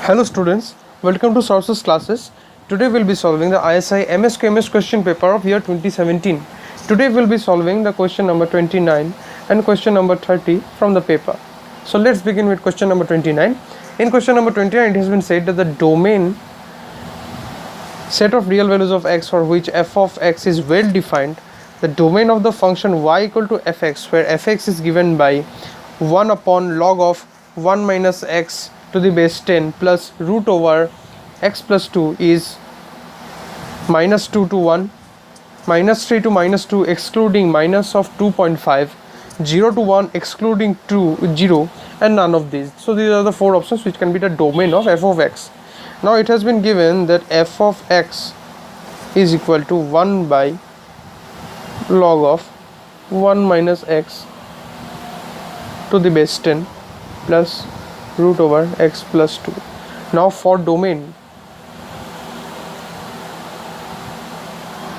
Hello students, welcome to Sources classes. Today we'll be solving the ISI Msqms question paper of year 2017. Today we'll be solving the question number 29 and question number 30 from the paper. So let's begin with question number 29. In question number 29 it has been said that the domain set of real values of x for which f of x is well defined, the domain of the function y equal to fx, where fx is given by 1 upon log of 1 minus x to the base 10 plus root over x plus 2 is minus 2 to 1, minus 3 to minus 2 excluding minus of 2.5, 0 to 1 excluding 2 0, and none of these. So these are the four options which can be the domain of f of x. Now it has been given that f of x is equal to 1 by log of 1 minus x to the base 10 plus root over x plus 2. Now for domain,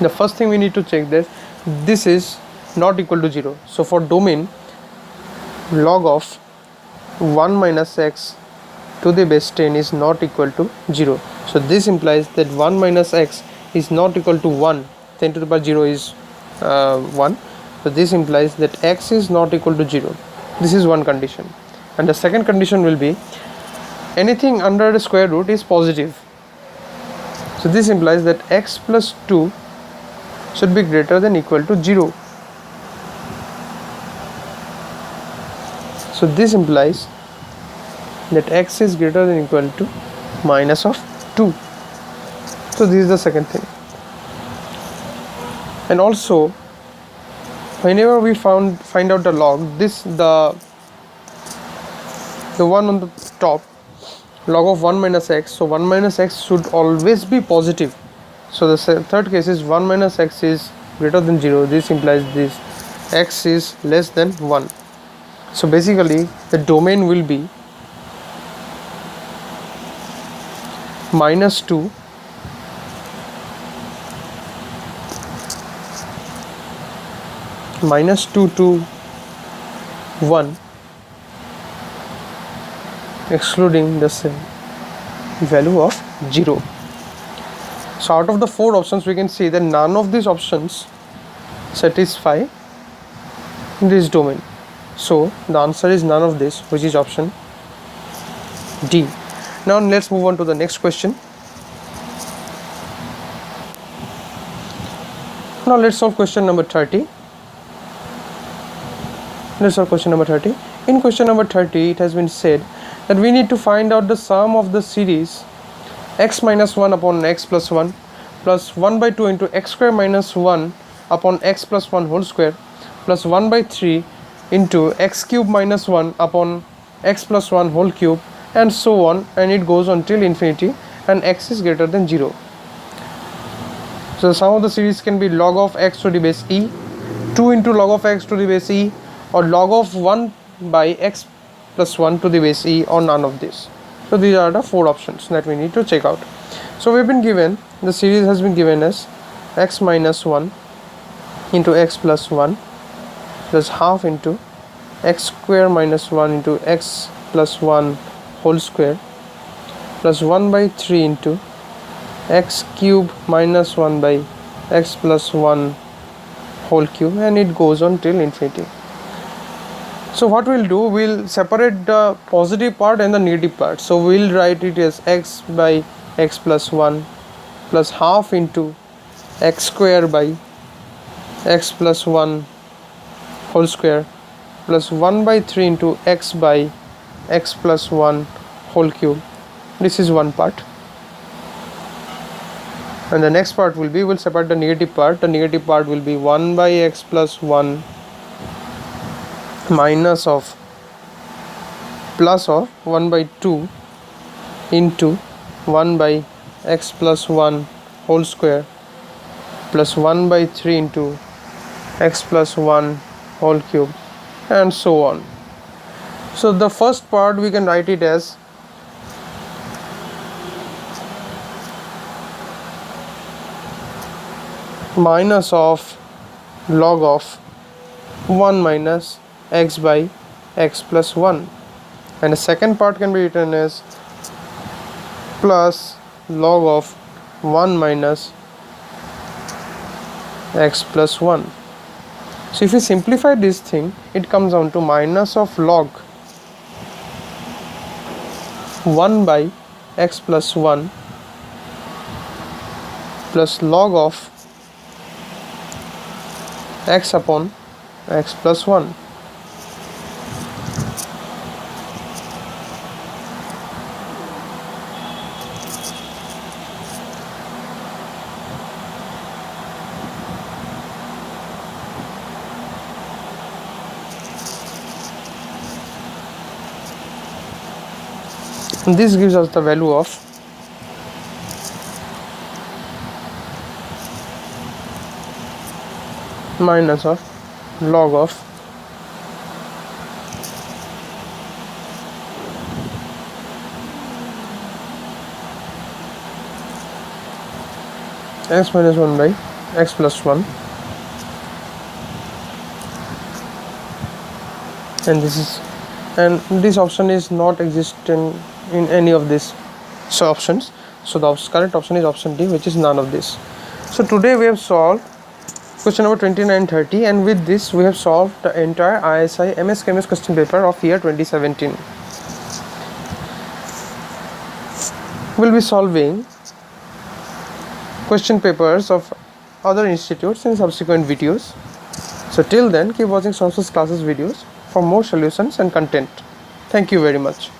the first thing we need to check that this is not equal to 0. So for domain, log of 1 minus x to the base 10 is not equal to 0. So this implies that 1 minus x is not equal to 1. 10 to the power 0 is 1. So this implies that x is not equal to 0. This is one condition. And the second condition will be anything under the square root is positive. So this implies that x plus 2 should be greater than equal to 0. So this implies that x is greater than equal to minus of 2. So this is the second thing. And also whenever we find out the log, the one on the top, log of 1 minus x, so 1 minus x should always be positive. So the third case is 1 minus x is greater than 0. This implies this x is less than 1. So basically the domain will be minus 2 to 1 excluding the same value of 0. So out of the four options we can see that none of these options satisfy this domain. So the answer is none of this, which is option D. Now let's move on to the next question. Now let's solve question number 30. Let's solve question number 30. In question number 30 it has been said that we need to find out the sum of the series x minus 1 upon x plus 1 plus 1 by 2 into x square minus 1 upon x plus 1 whole square plus 1 by 3 into x cube minus 1 upon x plus 1 whole cube, and so on, and it goes until infinity and x is greater than 0. So the sum of the series can be log of x to the base e, 2 into log of x to the base e, or log of 1 by x plus 1 to the base e, or none of this. So these are the four options that we need to check out. So we've been given, the series has been given as x minus 1 into x plus 1 plus half into x square minus 1 into x plus 1 whole square plus 1 by 3 into x cube minus 1 by x plus 1 whole cube, and it goes on till infinity. So what we'll do, we'll separate the positive part and the negative part. So we'll write it as x by x plus 1 plus half into x square by x plus 1 whole square plus 1 by 3 into x by x plus 1 whole cube. This is one part. And the next part will be, we'll separate the negative part. The negative part will be 1 by x plus 1 minus of plus of 1 by 2 into 1 by x plus 1 whole square plus 1 by 3 into x plus 1 whole cube, and so on. So the first part we can write it as minus of log of 1 minus x by x plus 1, and the second part can be written as plus log of 1 minus x plus 1. So if you simplify this thing, it comes down to minus of log 1 by x plus 1 plus log of x upon x plus 1. This gives us the value of minus of log of x minus 1 by x plus 1, and this option is not existent in any of these options. So the correct option is option D, which is none of this. So today we have solved question number 29-30, and with this we have solved the entire ISI Msqms question paper of year 2017. We'll be solving question papers of other institutes in subsequent videos. So till then, keep watching Msqms classes videos for more solutions and content. Thank you very much.